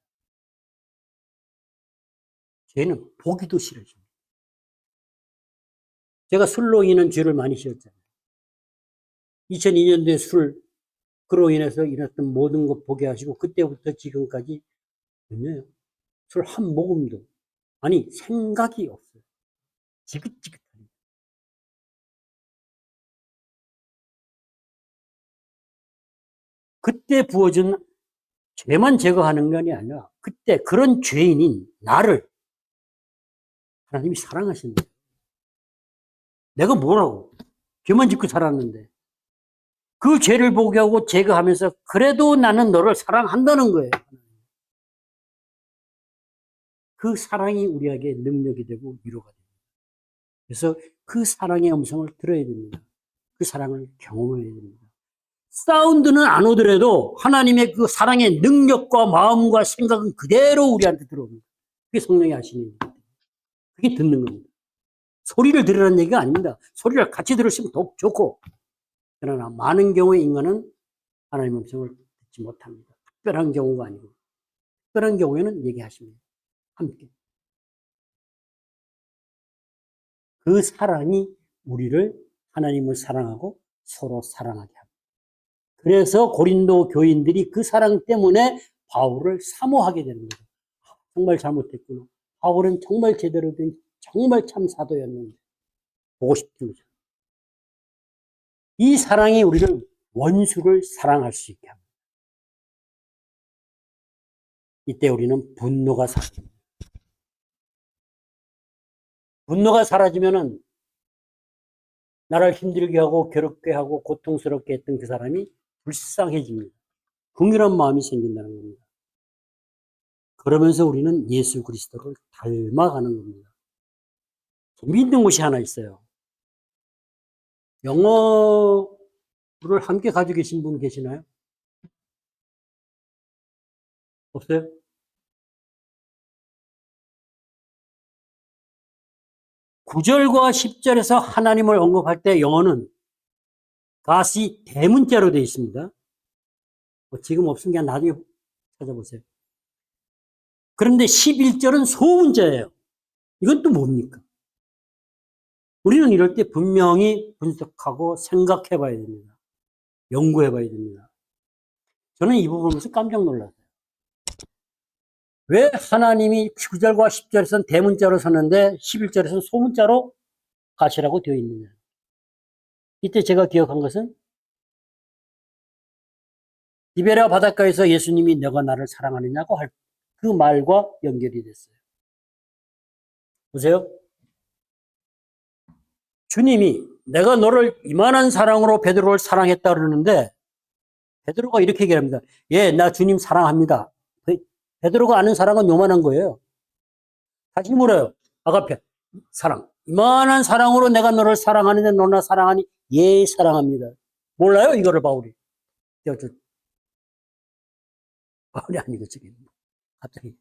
죄는 보기도 싫어집니다. 제가 술로 인한 죄를 많이 지었잖아요. 2002년도에 그로 인해서 일어났던 모든 것 보게 하시고 그때부터 지금까지 몇 년이요? 술 한 모금도, 아니 생각이 없어요. 지긋지긋하니. 그때 부어진 죄만 제거하는 것이 아니라 그때 그런 죄인인 나를 하나님이 사랑하신다. 내가 뭐라고 죄만 짓고 살았는데 그 죄를 보게 하고 제거하면서 그래도 나는 너를 사랑한다는 거예요. 그 사랑이 우리에게 능력이 되고 위로가 됩니다. 그래서 그 사랑의 음성을 들어야 됩니다. 그 사랑을 경험해야 됩니다. 사운드는 안 오더라도 하나님의 그 사랑의 능력과 마음과 생각은 그대로 우리한테 들어옵니다. 그게 성령이 하시는 일입니다. 그게 듣는 겁니다. 소리를 들으라는 얘기가 아닙니다. 소리를 같이 들으시면 더 좋고, 그러나 많은 경우에 인간은 하나님의 음성을 듣지 못합니다. 특별한 경우가 아니고, 특별한 경우에는 얘기하십니다. 함께. 그 사랑이 우리를 하나님을 사랑하고 서로 사랑하게 합니다. 그래서 고린도 교인들이 그 사랑 때문에 바울을 사모하게 되는 거죠. 정말 잘못했구나. 바울은 정말 제대로 된 정말 참 사도였는데 보고 싶은 거죠. 이 사랑이 우리를 원수를 사랑할 수 있게 합니다. 이때 우리는 분노가 사라집니다. 분노가 사라지면은 나를 힘들게 하고 괴롭게 하고 고통스럽게 했던 그 사람이 불쌍해집니다. 긍휼한 마음이 생긴다는 겁니다. 그러면서 우리는 예수 그리스도를 닮아가는 겁니다. 재미있는 것이 하나 있어요. 영어를 함께 가지고 계신 분 계시나요? 없어요? 9절과 10절에서 하나님을 언급할 때 영어는 갓이 대문자로 되어 있습니다. 지금 없으면 나중에 찾아보세요. 그런데 11절은 소문자예요. 이건 또 뭡니까? 우리는 이럴 때 분명히 분석하고 생각해 봐야 됩니다. 연구해 봐야 됩니다. 저는 이 부분을 보면서 깜짝 놀랐어요. 왜 하나님이 9절과 10절에서는 대문자로 썼는데 11절에서는 소문자로 가시라고 되어 있느냐. 이때 제가 기억한 것은 디베랴 바닷가에서 예수님이 너가 나를 사랑하느냐고 할 그 말과 연결이 됐어요. 보세요. 주님이 내가 너를 이만한 사랑으로 베드로를 사랑했다 그러는데 베드로가 이렇게 얘기합니다. 예, 나 주님 사랑합니다. 베드로가 아는 사랑은 요만한 거예요. 다시 물어요. 아가페, 사랑. 이만한 사랑으로 내가 너를 사랑하는데 너나 사랑하니? 예, 사랑합니다. 몰라요? 이거를 바울이. 바울이 아니고 저기 갑자기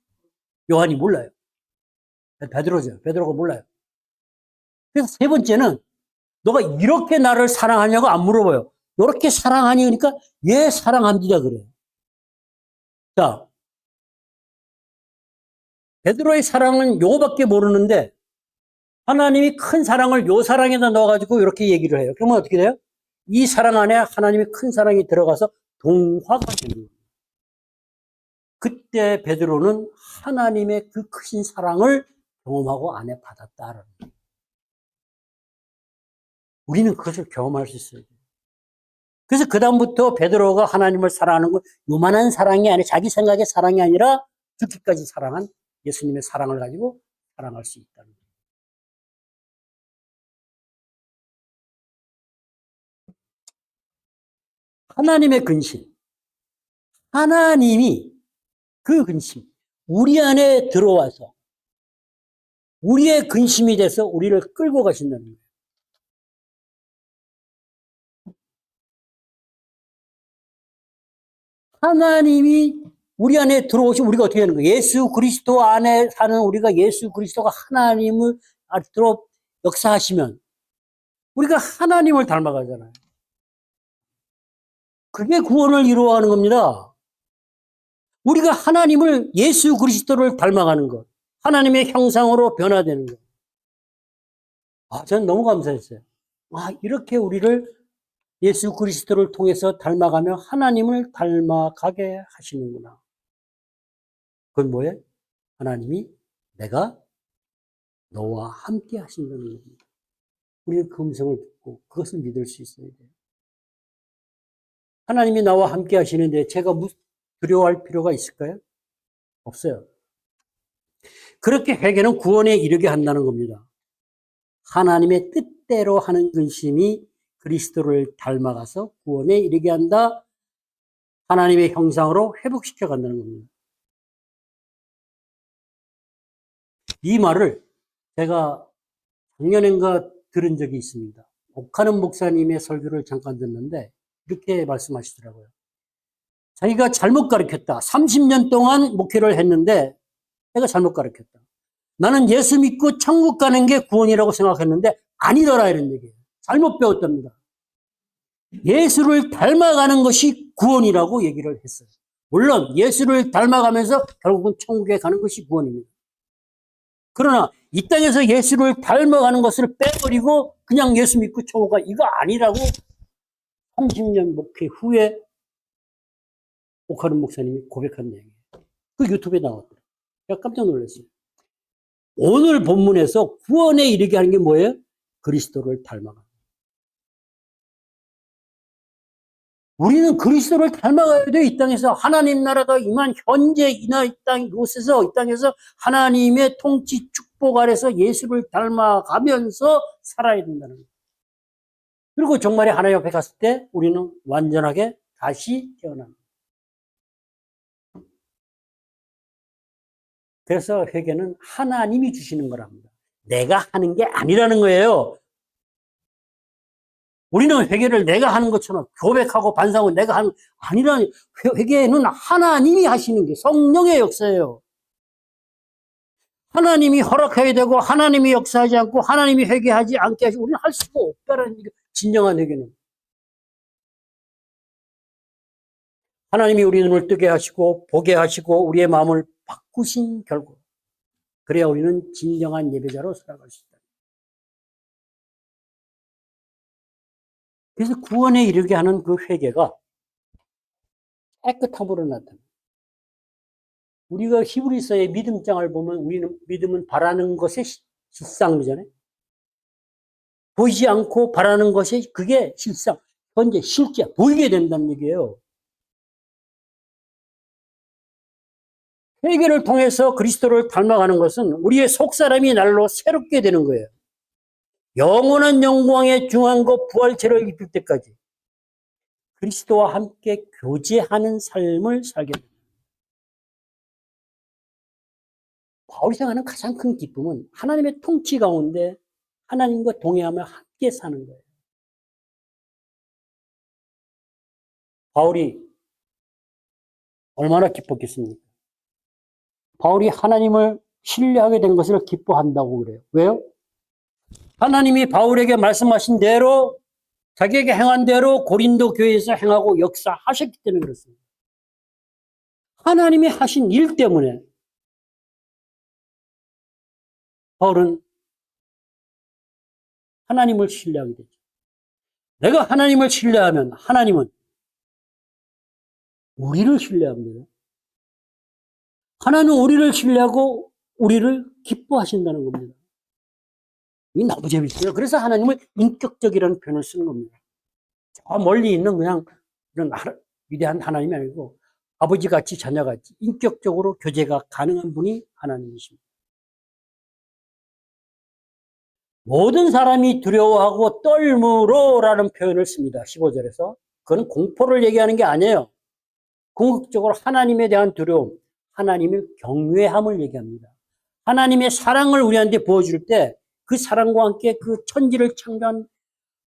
요한이 몰라요. 베드로죠. 베드로가 몰라요. 그래서 세 번째는 너가 이렇게 나를 사랑하냐고 안 물어봐요. 이렇게 사랑하니 그러니까 예, 사랑합니다 그래요. 자, 베드로의 사랑은 요거밖에 모르는데 하나님이 큰 사랑을 요 사랑에다 넣어가지고 이렇게 얘기를 해요. 그러면 어떻게 돼요? 이 사랑 안에 하나님의 큰 사랑이 들어가서 동화가 되는 거예요. 그때 베드로는 하나님의 그 크신 사랑을 경험하고 안에 받았다라는 거예요. 우리는 그것을 경험할 수 있어요. 그래서 그다음부터 베드로가 하나님을 사랑하는 건 요만한 사랑이 아니라 자기 생각의 사랑이 아니라 죽기까지 사랑한 예수님의 사랑을 가지고 사랑할 수 있다는 거예요. 하나님의 근심. 하나님이 그 근심, 우리 안에 들어와서 우리의 근심이 돼서 우리를 끌고 가신다는 거예요. 하나님이 우리 안에 들어오시면 우리가 어떻게 하는 거예요? 예수 그리스도 안에 사는 우리가 예수 그리스도가 하나님을 들어 역사하시면 우리가 하나님을 닮아가잖아요. 그게 구원을 이루어가는 겁니다. 우리가 하나님을 예수 그리스도를 닮아가는 것. 하나님의 형상으로 변화되는 것. 저는 너무 감사했어요. 이렇게 우리를 예수 그리스도를 통해서 닮아가며 하나님을 닮아가게 하시는구나. 그건 뭐예요? 하나님이 내가 너와 함께 하신다는 겁니다. 우리는 그 음성을 듣고 그것을 믿을 수 있어야 돼요. 하나님이 나와 함께 하시는데 제가 두려워할 필요가 있을까요? 없어요. 그렇게 회개는 구원에 이르게 한다는 겁니다. 하나님의 뜻대로 하는 근심이 그리스도를 닮아가서 구원에 이르게 한다. 하나님의 형상으로 회복시켜 간다는 겁니다. 이 말을 제가 작년인가 들은 적이 있습니다. 옥하는 목사님의 설교를 잠깐 듣는데 이렇게 말씀하시더라고요. 자기가 잘못 가르쳤다. 30년 동안 목회를 했는데 내가 잘못 가르쳤다. 나는 예수 믿고 천국 가는 게 구원이라고 생각했는데 아니더라 이런 얘기예요. 잘못 배웠답니다. 예수를 닮아가는 것이 구원이라고 얘기를 했어요. 물론 예수를 닮아가면서 결국은 천국에 가는 것이 구원입니다. 그러나 이 땅에서 예수를 닮아가는 것을 빼버리고 그냥 예수 믿고 천국 가 이거 아니라고 30년 목회 후에 옥하는 목사님이 고백한 내용이에요. 그 유튜브에 나왔더라고요. 제가 깜짝 놀랐어요. 오늘 본문에서 구원에 이르게 하는 게 뭐예요? 그리스도를 닮아가. 우리는 그리스도를 닮아가야 돼요. 이 땅에서 하나님 나라가 임한 현재 이 땅 이곳에서 이 땅에서 하나님의 통치 축복 아래서 예수를 닮아가면서 살아야 된다는 거예요. 그리고 정말에 하나님 앞에 갔을 때 우리는 완전하게 다시 태어납니다. 그래서 회개는 하나님이 주시는 거랍니다. 내가 하는 게 아니라는 거예요. 우리는 회개를 내가 하는 것처럼 고백하고 반성하고 내가 하는 아니라는, 회개는 하나님이 하시는 게 성령의 역사예요. 하나님이 허락해야 되고 하나님이 역사하지 않고 하나님이 회개하지 않게 하시고 우리는 할 수가 없다는 게 진정한 회개는. 하나님이 우리 눈을 뜨게 하시고 보게 하시고 우리의 마음을 바꾸신 결국, 그래야 우리는 진정한 예배자로 살아갈 수 있다. 그래서 구원에 이르게 하는 그 회개가 깨끗함으로 나타납니다. 우리가 히브리서의 믿음장을 보면 우리는 믿음은 바라는 것의 실상이잖아요. 보이지 않고 바라는 것이 그게 실상, 현재 실제 보이게 된다는 얘기예요. 회개를 통해서 그리스도를 닮아가는 것은 우리의 속사람이 날로 새롭게 되는 거예요. 영원한 영광의 중앙과 부활체를 입을 때까지 그리스도와 함께 교제하는 삶을 살게 됩니다. 바울이 생각하는 가장 큰 기쁨은 하나님의 통치 가운데 하나님과 동행하며 함께 사는 거예요. 바울이 얼마나 기뻤겠습니까? 바울이 하나님을 신뢰하게 된 것을 기뻐한다고 그래요. 왜요? 하나님이 바울에게 말씀하신 대로 자기에게 행한 대로 고린도 교회에서 행하고 역사하셨기 때문에 그렇습니다. 하나님이 하신 일 때문에 바울은 하나님을 신뢰하게 되죠. 내가 하나님을 신뢰하면 하나님은 우리를 신뢰합니다. 하나님은 우리를 신뢰하고 우리를 기뻐하신다는 겁니다. 이게 너무 재밌어요. 그래서 하나님을 인격적이라는 표현을 쓰는 겁니다. 저 멀리 있는 그냥 이런 위대한 하나님이 아니고 아버지같이 자녀같이 인격적으로 교제가 가능한 분이 하나님이십니다. 모든 사람이 두려워하고 떨므로라는 표현을 씁니다. 15절에서. 그건 공포를 얘기하는 게 아니에요. 궁극적으로 하나님에 대한 두려움, 하나님의 경외함을 얘기합니다. 하나님의 사랑을 우리한테 보여줄 때 그 사랑과 함께 그 천지를 창조한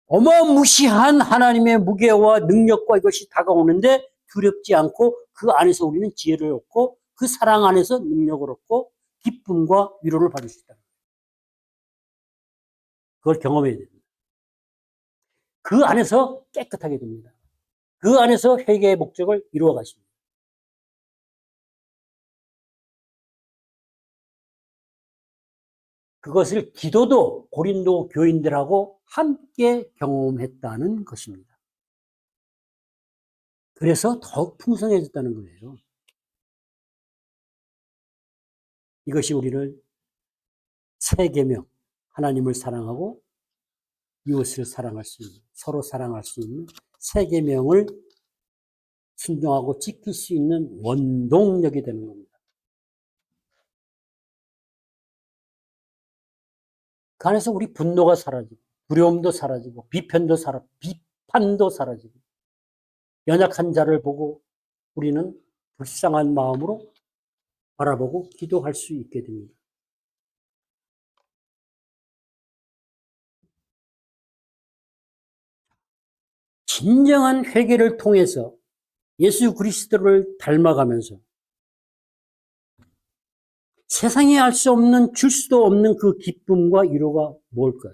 어마무시한 하나님의 무게와 능력과 이것이 다가오는데 두렵지 않고 그 안에서 우리는 지혜를 얻고 그 사랑 안에서 능력을 얻고 기쁨과 위로를 받을 수 있다. 그걸 경험해야 됩니다. 그 안에서 깨끗하게 됩니다. 그 안에서 회개의 목적을 이루어 가십니다. 그것을 기도도 고린도 교인들하고 함께 경험했다는 것입니다. 그래서 더욱 풍성해졌다는 거예요. 이것이 우리를 세 계명, 하나님을 사랑하고 이웃을 사랑할 수 있는, 서로 사랑할 수 있는 세 계명을 순종하고 지킬 수 있는 원동력이 되는 겁니다. 그 안에서 우리 분노가 사라지고 두려움도 사라지고 비판도 사라지고 연약한 자를 보고 우리는 불쌍한 마음으로 바라보고 기도할 수 있게 됩니다. 진정한 회개를 통해서 예수 그리스도를 닮아가면서 세상에 알 수 없는, 줄 수도 없는 그 기쁨과 위로가 뭘까요?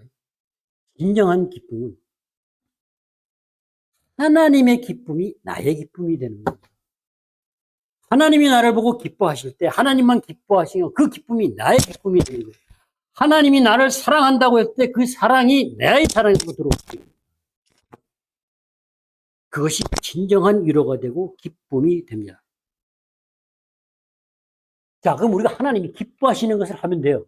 진정한 기쁨은 하나님의 기쁨이 나의 기쁨이 되는 거예요. 하나님이 나를 보고 기뻐하실 때 하나님만 기뻐하시면 그 기쁨이 나의 기쁨이 되는 거예요. 하나님이 나를 사랑한다고 했을 때 그 사랑이 나의 사랑으로 들어옵니다. 그것이 진정한 위로가 되고 기쁨이 됩니다. 자, 그럼 우리가 하나님이 기뻐하시는 것을 하면 돼요.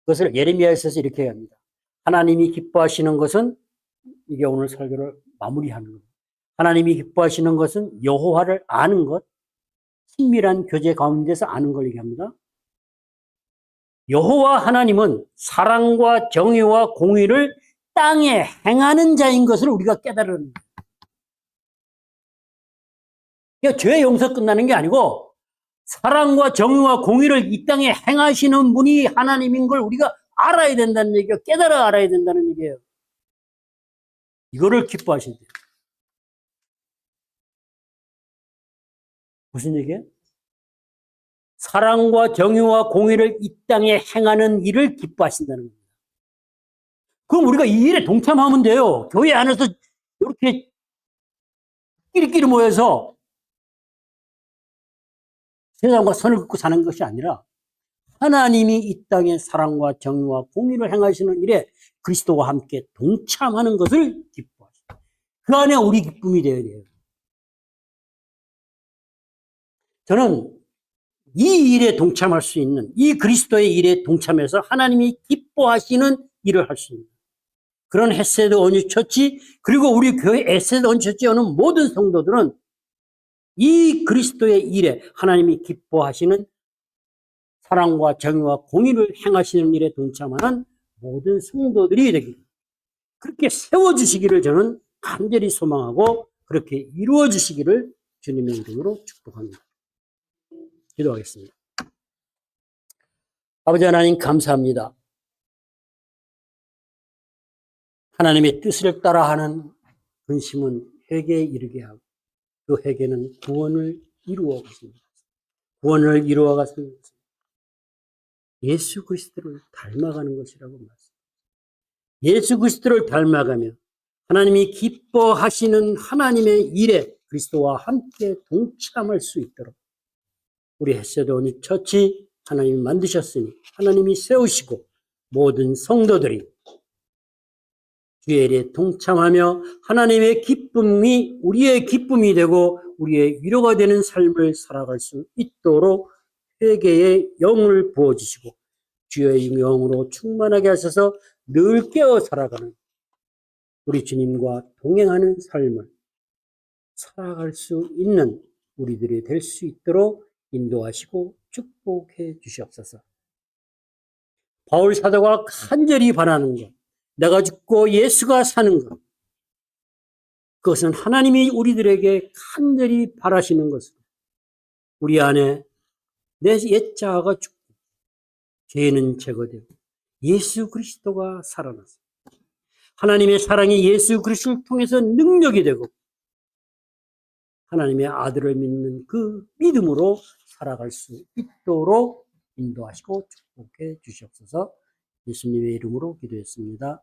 그것을 예레미야에서 이렇게 합니다. 하나님이 기뻐하시는 것은, 이게 오늘 설교를 마무리하는 겁니다. 하나님이 기뻐하시는 것은 여호와를 아는 것, 친밀한 교제 가운데서 아는 걸 얘기합니다. 여호와 하나님은 사랑과 정의와 공의를 땅에 행하는 자인 것을 우리가 깨달은 거예요. 그러니까 죄 용서 끝나는 게 아니고 사랑과 정의와 공의를 이 땅에 행하시는 분이 하나님인 걸 우리가 알아야 된다는 얘기예요. 깨달아 알아야 된다는 얘기예요. 이거를 기뻐하신대요. 무슨 얘기예요? 사랑과 정의와 공의를 이 땅에 행하는 일을 기뻐하신다는 겁니다. 그럼 우리가 이 일에 동참하면 돼요. 교회 안에서 이렇게 끼리끼리 모여서 세상과 선을 긋고 사는 것이 아니라 하나님이 이 땅에 사랑과 정의와 공의를 행하시는 일에 그리스도와 함께 동참하는 것을 기뻐하십니다. 그 안에 우리 기쁨이 되어야 돼요. 저는 이 일에 동참할 수 있는, 이 그리스도의 일에 동참해서 하나님이 기뻐하시는 일을 할 수 있는 그런 헤세드 온유 처치, 그리고 우리 교회 헤세드 온유 처치에 오는 모든 성도들은 이 그리스도의 일에 하나님이 기뻐하시는 사랑과 정의와 공의를 행하시는 일에 동참하는 모든 성도들이 되기를, 그렇게 세워주시기를 저는 간절히 소망하고 그렇게 이루어주시기를 주님의 이름으로 축복합니다. 기도하겠습니다. 아버지 하나님 감사합니다. 하나님의 뜻을 따라하는 근심은 회개에 이르게 하고 그 회개는 구원을 이루어 가십니다. 구원을 이루어 가십니다. 예수 그리스도를 닮아가는 것이라고 말씀합니다. 예수 그리스도를 닮아가며 하나님이 기뻐하시는 하나님의 일에 그리스도와 함께 동참할 수 있도록 우리 헤세드 온유 처치 하나님이 만드셨으니 하나님이 세우시고 모든 성도들이 주의 일에 동참하며 하나님의 기쁨이 우리의 기쁨이 되고 우리의 위로가 되는 삶을 살아갈 수 있도록 회개의 영을 부어주시고 주의 영으로 충만하게 하셔서 늘 깨어 살아가는 우리 주님과 동행하는 삶을 살아갈 수 있는 우리들이 될 수 있도록 인도하시고 축복해 주시옵소서. 바울 사도가 간절히 바라는 것, 내가 죽고 예수가 사는 것, 그것은 하나님이 우리들에게 간절히 바라시는 것으로 우리 안에 내 옛 자아가 죽고 죄는 제거되고 예수 그리스도가 살아나서 하나님의 사랑이 예수 그리스도를 통해서 능력이 되고 하나님의 아들을 믿는 그 믿음으로 살아갈 수 있도록 인도하시고 축복해 주시옵소서. 예수님의 이름으로 기도했습니다.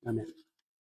아멘.